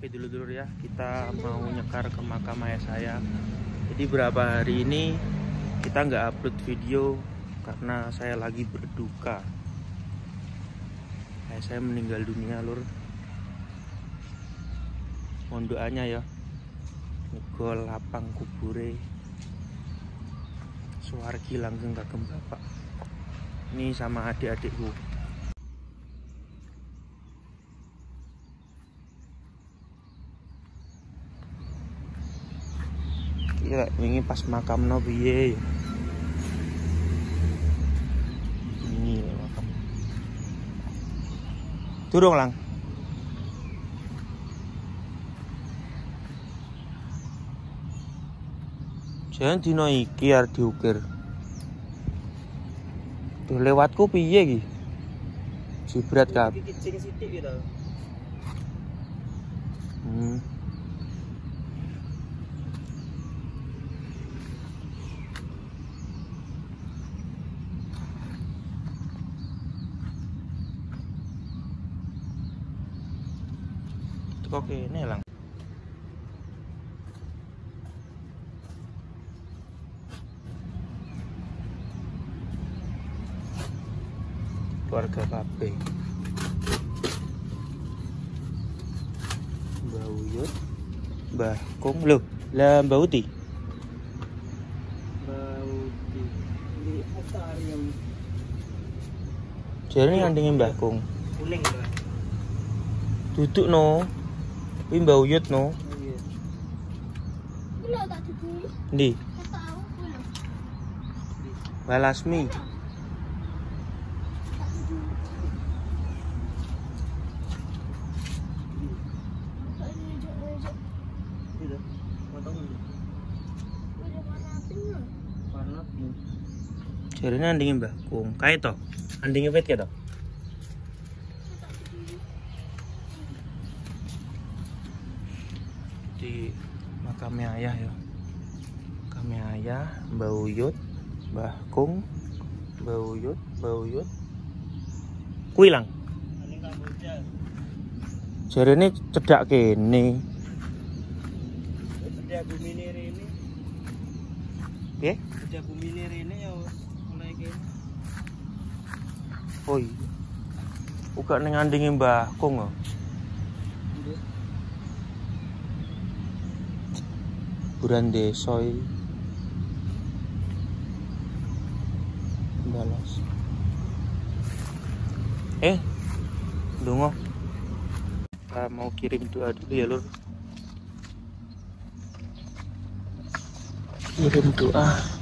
Oke dulu ya, kita mau nyekar ke makam ayah saya. Jadi beberapa hari ini kita nggak upload video karena saya lagi berduka. Ayah saya meninggal dunia lur. Mohon doanya ya. Ngegol lapang kubure. Suwargi langsung kagem bapak. Ini sama adik-adikku. Kira ini pas makam no piye. Ini makam. Turung lang. Jangan dino iki arep diukir. Tuh lewatku piye iki? Jibrat kabeh. Kicing sithik gitu. Kok ini lang. Keluarga kabeh. Mbah Uyut, Mbah Kung, lho, lah Mbah Uti. Mbah Uti. Di akuarium. Jare ngandenge Mbah Kung. Kuning, Mbah. Duduk no. Kuwi Mbah Uyut no. Iya. Kulo tak duduk. Ndi? Tahu kulo. Mbah Lasmi. Jadi ini andingin Mbah Kung, kayak toh, andingin wet kayak toh. Di makamnya ayah ya, makamnya ayah, Mbah Uyut, Mbah Kung, Mbah Uyut, kuilang. Jadi ini cedak kene. Cedak bumi ini. Oke? Cedak bumi ini ya. Oh iya. Uga ning andinge Mbah Kung kok. Nggih. Kuburan desa iki. Balas. Dongo. Kita mau kirim doa dulu ya, Lur. Kirim doa.